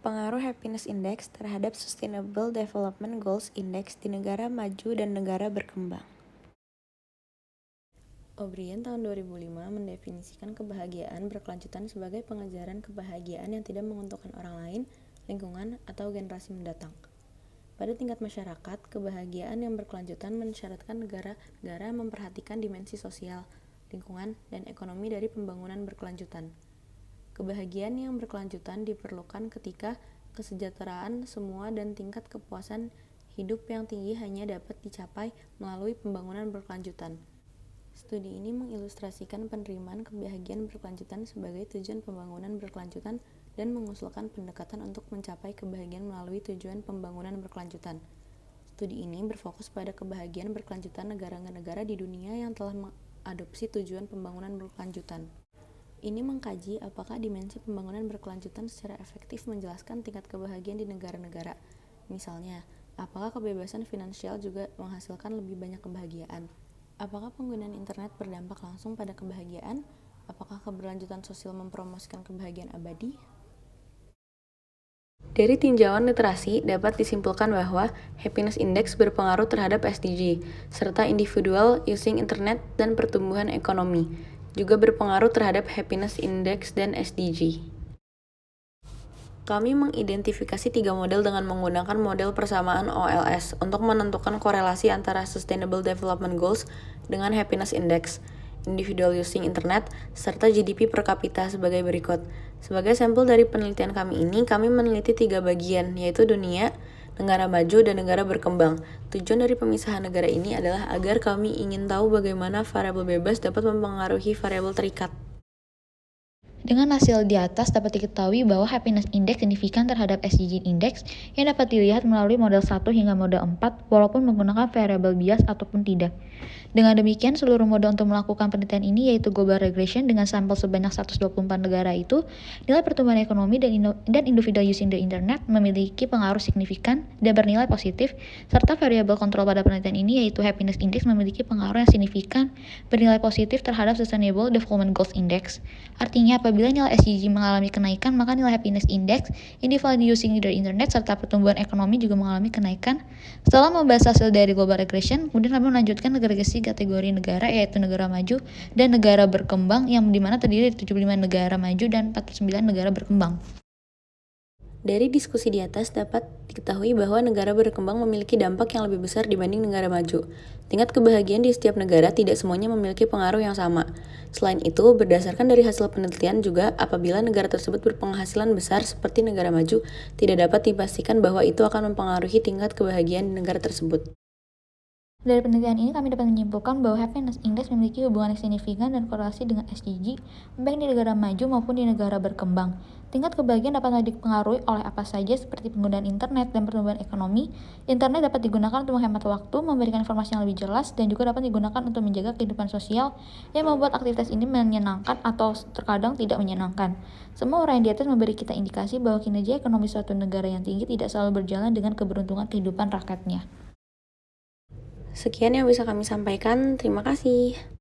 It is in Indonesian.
Pengaruh Happiness Index terhadap Sustainable Development Goals Index di negara maju dan negara berkembang. O'Brien tahun 2005 mendefinisikan kebahagiaan berkelanjutan sebagai pengejaran kebahagiaan yang tidak menguntungkan orang lain, lingkungan, atau generasi mendatang. Pada tingkat masyarakat, kebahagiaan yang berkelanjutan mensyaratkan negara-negara memperhatikan dimensi sosial, lingkungan, dan ekonomi dari pembangunan berkelanjutan. Kebahagiaan yang berkelanjutan diperlukan ketika kesejahteraan semua dan tingkat kepuasan hidup yang tinggi hanya dapat dicapai melalui pembangunan berkelanjutan. Studi ini mengilustrasikan penerimaan kebahagiaan berkelanjutan sebagai tujuan pembangunan berkelanjutan dan mengusulkan pendekatan untuk mencapai kebahagiaan melalui tujuan pembangunan berkelanjutan. Studi ini berfokus pada kebahagiaan berkelanjutan negara-negara di dunia yang telah mengadopsi tujuan pembangunan berkelanjutan. Ini mengkaji apakah dimensi pembangunan berkelanjutan secara efektif menjelaskan tingkat kebahagiaan di negara-negara. Misalnya, apakah kebebasan finansial juga menghasilkan lebih banyak kebahagiaan? Apakah penggunaan internet berdampak langsung pada kebahagiaan? Apakah keberlanjutan sosial mempromosikan kebahagiaan abadi? Dari tinjauan literasi, dapat disimpulkan bahwa Happiness Index berpengaruh terhadap SDG, serta individual using internet dan pertumbuhan ekonomi, juga berpengaruh terhadap Happiness Index dan SDG. Kami mengidentifikasi 3 model dengan menggunakan model persamaan OLS untuk menentukan korelasi antara Sustainable Development Goals dengan Happiness Index, Individual Using Internet, serta GDP per kapita sebagai berikut. Sebagai sampel dari penelitian kami ini, kami meneliti 3 bagian, yaitu dunia, negara maju, dan negara berkembang. Tujuan dari pemisahan negara ini adalah agar kami ingin tahu bagaimana variabel bebas dapat mempengaruhi variabel terikat. Dengan hasil di atas dapat diketahui bahwa Happiness Index signifikan terhadap SDG Index yang dapat dilihat melalui model 1 hingga model 4 walaupun menggunakan variabel bias ataupun tidak. Dengan demikian, seluruh model untuk melakukan penelitian ini yaitu Global Regression dengan sampel sebanyak 124 negara itu, nilai pertumbuhan ekonomi dan individual using the internet memiliki pengaruh signifikan dan bernilai positif, serta variabel kontrol pada penelitian ini yaitu Happiness Index memiliki pengaruh yang signifikan bernilai positif terhadap Sustainable Development Goals Index. Artinya, apabila nilai SDG mengalami kenaikan, maka nilai Happiness Index, individual using the internet, serta pertumbuhan ekonomi juga mengalami kenaikan. Setelah membahas hasil dari Global Regression, kemudian kami melanjutkan ke regresi kategori negara, yaitu negara maju dan negara berkembang, yang dimana terdiri dari 75 negara maju dan 49 negara berkembang. Dari diskusi di atas dapat diketahui bahwa negara berkembang memiliki dampak yang lebih besar dibanding negara maju. Tingkat kebahagiaan di setiap negara tidak semuanya memiliki pengaruh yang sama. Selain itu, berdasarkan dari hasil penelitian juga, apabila negara tersebut berpenghasilan besar seperti negara maju, tidak dapat dipastikan bahwa itu akan mempengaruhi tingkat kebahagiaan di negara tersebut. Dari penelitian ini, kami dapat menyimpulkan bahwa Happiness Index memiliki hubungan yang signifikan dan korelasi dengan SDG, baik di negara maju maupun di negara berkembang. Tingkat kebahagiaan dapat dipengaruhi oleh apa saja seperti penggunaan internet dan pertumbuhan ekonomi. Internet dapat digunakan untuk menghemat waktu, memberikan informasi yang lebih jelas, dan juga dapat digunakan untuk menjaga kehidupan sosial yang membuat aktivitas ini menyenangkan atau terkadang tidak menyenangkan. Semua orang yang di atas memberi kita indikasi bahwa kinerja ekonomi suatu negara yang tinggi tidak selalu berjalan dengan keberuntungan kehidupan rakyatnya. Sekian yang bisa kami sampaikan. Terima kasih.